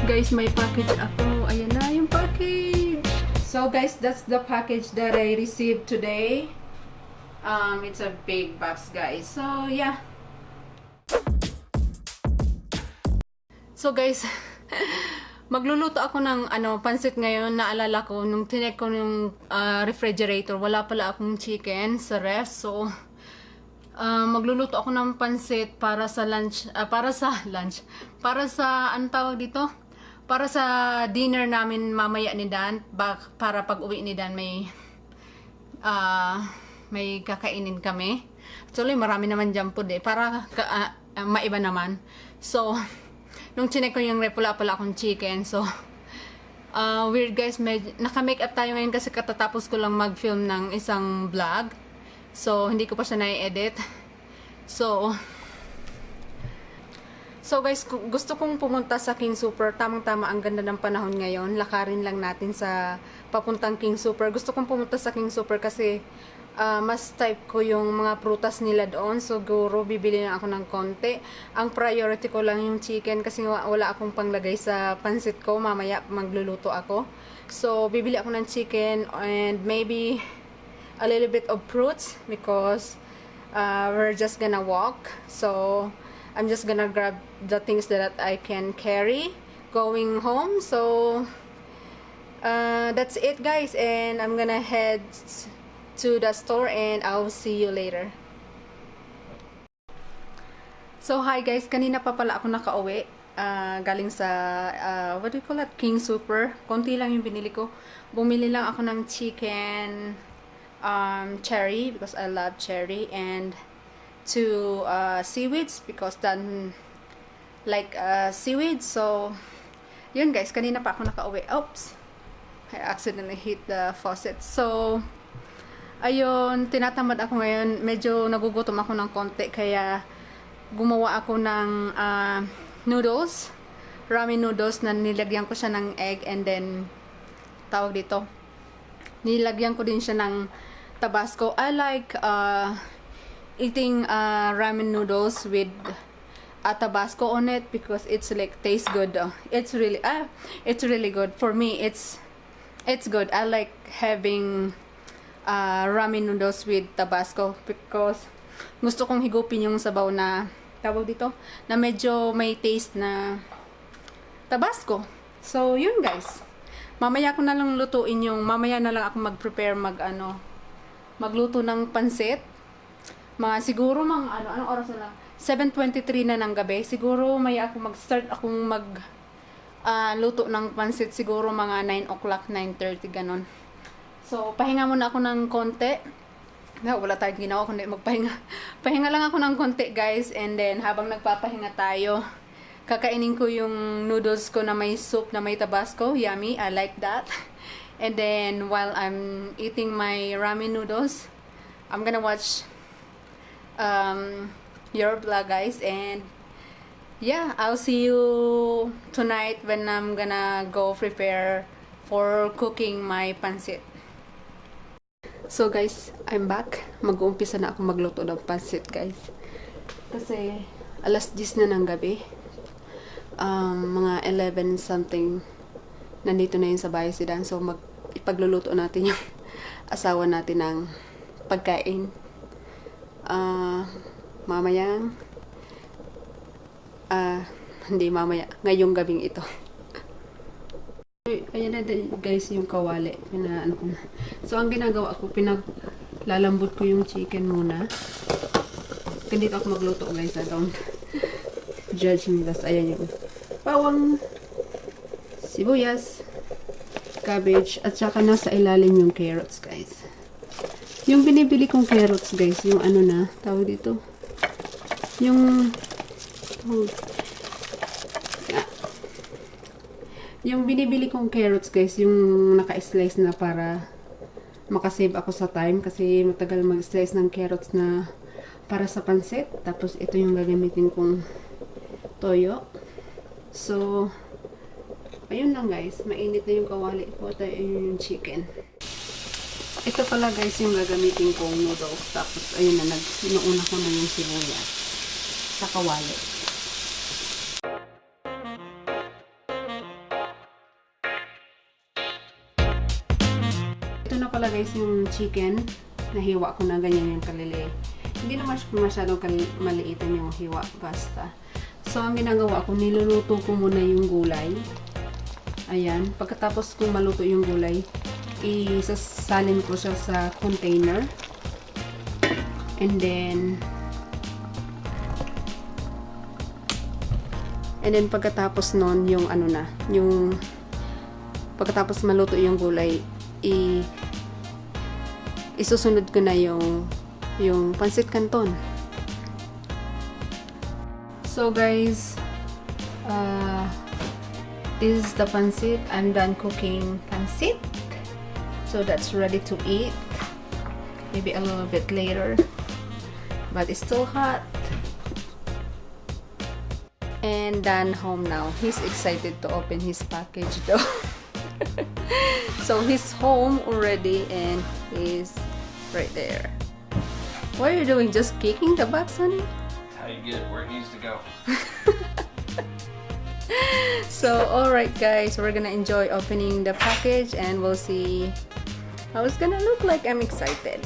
Guys, may package ako. Ayan na yung package. So guys, that's the package that I received today. It's a big box, guys. So yeah. So guys, magluluto ako ng pancit ngayon. Naalala ko nung tinek ko yung refrigerator, wala pala akong chicken sa ref. So magluluto ako ng pancit para sa lunch, para sa ano tawag dito? Para sa dinner namin mamaya ni Dan, para pag uwi ni Dan may kakainin kami. Actually, marami naman dyan po para maiba naman. So, nung chinek ko yung rep, wala pala akong chicken. So, weird guys, naka-make up tayo ngayon kasi katatapos ko lang mag-film ng isang vlog. So, hindi ko pa siya na-edit. So guys, gusto kong pumunta sa King Super. Tamang-tama, ang ganda ng panahon ngayon. Lakarin lang natin sa papuntang King Super. Gusto kong pumunta sa King Super kasi mas type ko yung mga prutas nila doon. Siguro bibili na ako ng konti. Ang priority ko lang yung chicken kasi wala akong panglagay sa pancit ko. Mamaya magluluto ako. So bibili ako ng chicken and maybe a little bit of fruits because we're just gonna walk. So I'm just gonna grab the things that I can carry going home. So that's it guys, and I'm gonna head to the store and I'll see you later. So hi guys, kanina pa pala ako nakauwi galing sa what do you call it, King Super. Konti lang yung binili ko. Bumili lang ako ng chicken cherry because I love cherry, and two seaweeds because Dan like seaweed. So yun guys, kanina pa ako nakauwi. Oops, I accidentally hit the faucet. So ayun, tinatamad ako ngayon, medyo nagugutom ako ng konti, kaya gumawa ako ng noodles, ramen noodles na nilagyan ko siya ng egg, and then tawag dito, nilagyan ko din siya ng Tabasco. I like eating ramen noodles with a Tabasco on it because it's like tastes good. It's really good for me. It's good. I like having ramen noodles with Tabasco because gusto kong higupin yung sabaw na tawag dito, na medyo may taste na Tabasco. So yun guys, mamaya ko na lang lutuin yung, mamaya na lang ako mag-prepare magluto ng pansit. Mga siguro anong oras na lang? 7:23 na ng gabi. Siguro may mag-start akong luto ng pansit siguro mga 9 o'clock, 9:30 ganon. So pahinga muna ako ng konti. Wala tayong ginawa kundi magpahinga. Pahinga lang ako ng konti guys, and then habang nagpapahinga tayo, kakainin ko yung noodles ko na may soup na may Tabasco. Yummy, I like that. And then while I'm eating my ramen noodles, I'm gonna watch your vlog guys, and yeah, I'll see you tonight when I'm gonna go prepare for cooking my pancit. So guys, I'm back. Mag-uumpisa na ako magluto ng pancit guys, kasi alas 10 na ng gabi. Mga 11 something nandito na yun sa bahay si Dan. So ipagluluto natin yung asawa natin ng pagkain mamayang hindi mamaya, ngayong gabing ito. Ayan na guys yung kawali, ko na. So ang ginagawa ko, pinaglalambot ko yung chicken muna. Dito ako magluto guys, don't judge me. Tas ayan yung bawang, sibuyas, cabbage, at saka nasa ilalim yung carrots guys. Yung binibili kong carrots guys, yung tawag dito, yung binibili kong carrots guys, yung naka-slice na para makasave ako sa time, kasi matagal mag-slice ng carrots na para sa pansit. Tapos ito yung gagamitin kong toyo. So ayun lang guys, mainit na yung kawali ko. Ito yung chicken. Ito pala guys yung gagamitin kong noodles. Tapos ayun na, inuuna ko na yung sibuyas sa kawali. ito na pala guys yung chicken. Nahiwa ko na ganyan yung kalili. Hindi naman masyadong maliitan yung hiwa. Basta. So, ang ginagawa ko, niluluto ko muna yung gulay. Ayan. Pagkatapos kung maluto yung gulay, isasalin ko siya sa container. And then pagkatapos nun, yung ano na, yung pagkatapos maluto yung gulay, isusunod ko na yung Pancit Canton. So guys, this is the pancit. I'm done cooking pancit. So that's ready to eat. Maybe a little bit later. But it's still hot. And Dan home now. He's excited to open his package though. So he's home already and he's right there. What are you doing? Just kicking the box, honey? That's how you get it where it needs to go. So alright guys, we're gonna enjoy opening the package and we'll see how it's gonna look like. I'm excited.